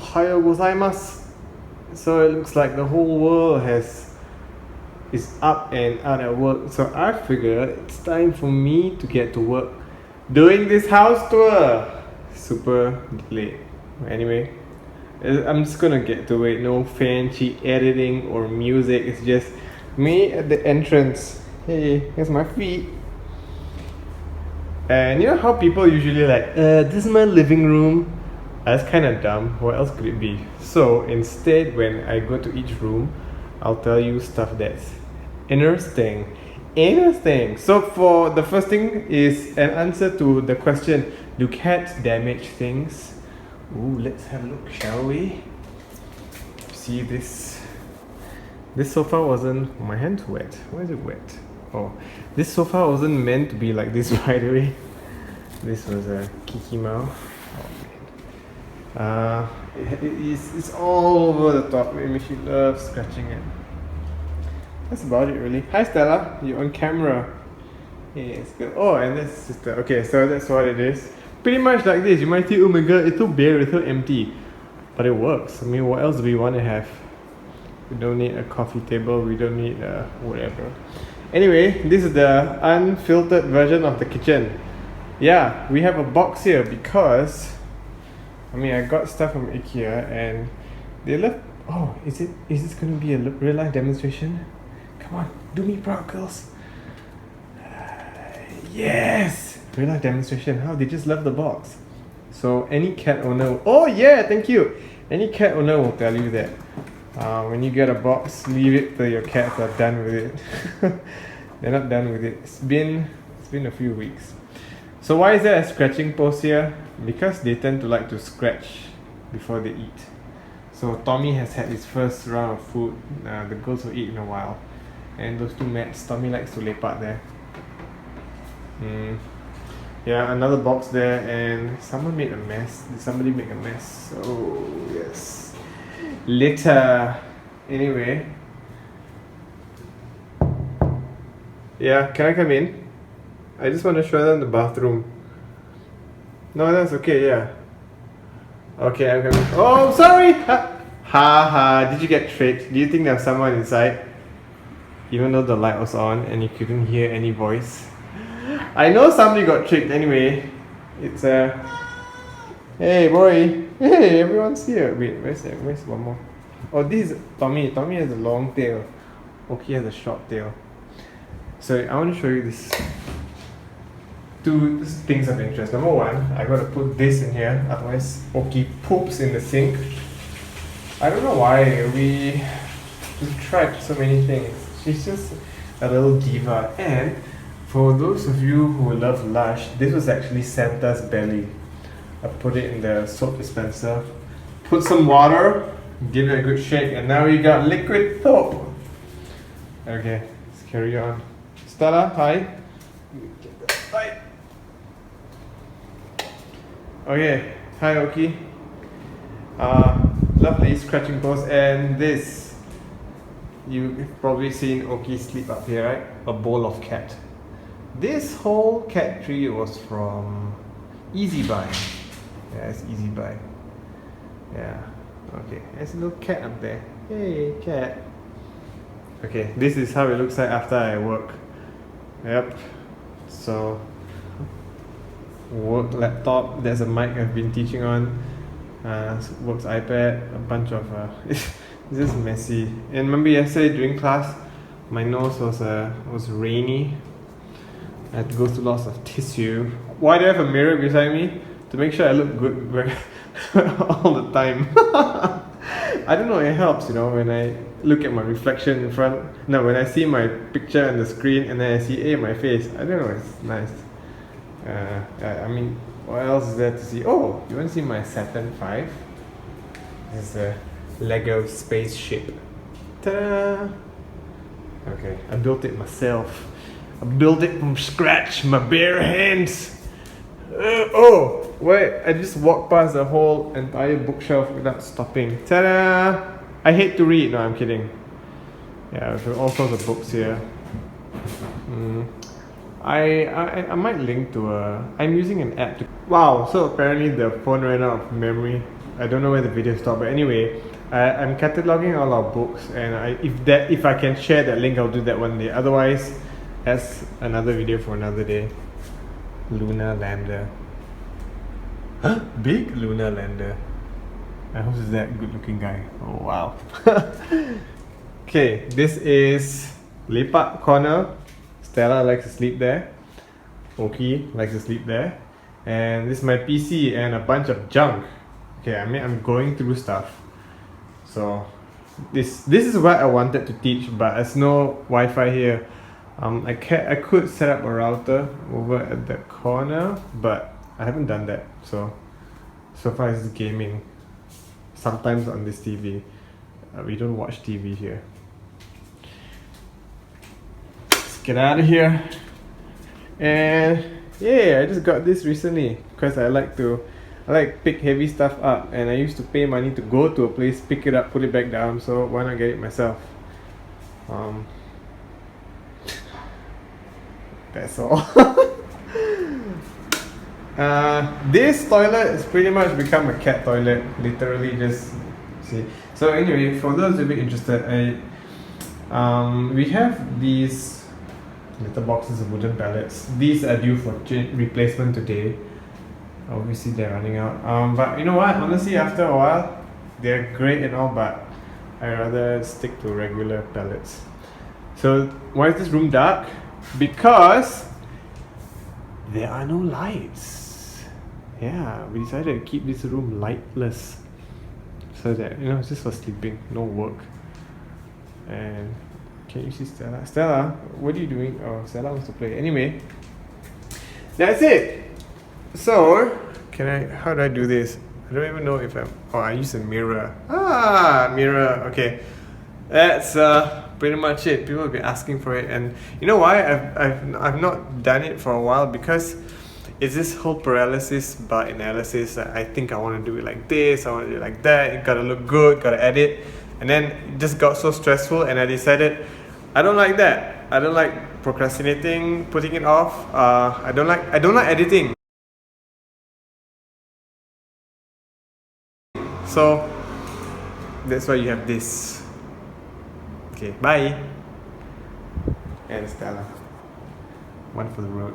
Ohayou gozaimasu. So it looks like the whole world is up and out at work. So I figure it's time for me to get to work doing this house tour. Super delayed. Anyway, I'm just gonna get to it. No fancy editing or music. It's just me at the entrance. Hey, here's my feet. And you know how people usually like, this is my living room. That's kind of dumb. What else could it be? So instead, when I go to each room, I'll tell you stuff that's interesting. So for the first thing is an answer to the question, do cats damage things? Ooh, let's have a look, shall we? See this? This sofa wasn't... my hand's wet. Why is it wet? Oh, this sofa wasn't meant to be like this, by the way. This was a Kiki Mao. Oh man. It's all over the top. Maybe she loves scratching it. That's about it, really. Hi Stella, you're on camera. Yeah, it's good. Oh, and this sister. Okay, so that's what it is. Pretty much like this. You might think, oh my god, it's so bare, it's so empty. But it works. I mean, what else do we want to have? We don't need a coffee table. We don't need whatever. Anyway, this is the unfiltered version of the kitchen. Yeah, we have a box here because I got stuff from IKEA and they left. Oh, is this going to be a real life demonstration? Come on, do me proud, girls. Yes, real life demonstration. How they just left the box. So any cat owner. Oh yeah, thank you. Any cat owner will tell you that. When you get a box, leave it till your cats are done with it. They're not done with it. It's been a few weeks. So why is there a scratching post here? Because they tend to like to scratch before they eat. So Tommy has had his first round of food. The girls will eat in a while. And those two mats, Tommy likes to lepak there. Yeah, another box there, and someone made a mess. Did somebody make a mess? Oh yes. Litter. Anyway. Yeah, can I come in? I just want to show them the bathroom. No, that's okay, yeah. Okay, I'm coming. Oh, sorry! Ha, did you get tricked? Do you think there's someone inside? Even though the light was on and you couldn't hear any voice. I know somebody got tricked anyway. It's hey boy. Hey, everyone's here. Wait, where's one more? Oh, this is Tommy. Tommy has a long tail. Oki has a short tail. So I want to show you this. Two things of interest. Number one, I gotta put this in here, otherwise Oki poops in the sink. I don't know why we tried so many things. She's just a little diva. And for those of you who love Lush, this was actually Santa's belly. I put it in the soap dispenser, put some water, give it a good shake, and now we got liquid soap. Okay, let's carry on. Stella, hi. Hi. Okay, hi Oki. Lovely scratching post, and this, you've probably seen Oki sleep up here, right? A bowl of cat. This whole cat tree was from Easy Buy. Yeah, it's Easy Buy. Yeah, okay, there's a little cat up there. Hey, cat. Okay, this is how it looks like after I work. Yep, so work laptop, there's a mic I've been teaching on, works iPad, a bunch of it's just messy. And remember yesterday during class, my nose was rainy. I had to go through lots of tissue. Why do I have a mirror beside me? To make sure I look good all the time. I don't know, it helps, when I look at my reflection in front. No, when I see my picture on the screen and then I see my face. I don't know, it's nice. I mean, what else is there to see? Oh, you want to see my Saturn V? This is a Lego spaceship. Ta-da! Okay, I built it myself. I built it from scratch, my bare hands. Oh, wait, I just walked past the whole entire bookshelf without stopping. Ta-da! I hate to read. No, I'm kidding. Yeah, there's all sorts of books here. I might link to I'm using an app to... Wow, so apparently the phone ran out of memory. I don't know where the video stopped, but anyway, I'm cataloging all our books, and if I can share that link, I'll do that one day. Otherwise, that's another video for another day. Lunar lander. Huh? Big lunar lander. I hope it's that good-looking guy. Oh wow. Okay, this is Lepak corner. Stella likes to sleep there. Oki likes to sleep there. And this is my PC and a bunch of junk. Okay, I mean, I'm going through stuff. So this is what I wanted to teach, but there's no Wi-Fi here. I could set up a router over at that corner, but I haven't done that. So far it's gaming. Sometimes on this TV. We don't watch TV here. Let's get out of here. And yeah, I just got this recently because I like pick heavy stuff up, and I used to pay money to go to a place, pick it up, put it back down, so why not get it myself? That's all. This toilet has pretty much become a cat toilet, literally. Just see. So anyway, for those of you interested, we have these little boxes of wooden pallets. These are due for replacement today. Obviously they're running out. But you know what? Honestly, after a while, they're great and all, but I rather stick to regular pallets. So why is this room dark? Because there are no lights. Yeah, we decided to keep this room lightless, so that it's just for sleeping, no work. And can you see Stella? Stella, what are you doing? Oh, Stella wants to play. Anyway, that's it. So how do I do this? I don't even know if I use a mirror. Mirror. Okay, that's pretty much it. People have been asking for it, and you know why I've not done it for a while? Because it's this whole paralysis by analysis. I think I want to do it like this, I want to do it like that, it gotta look good, gotta edit, and then it just got so stressful, and I decided I don't like that. I don't like procrastinating, putting it off. I don't like editing. So that's why you have this. Okay, bye. And Stella. One for the road.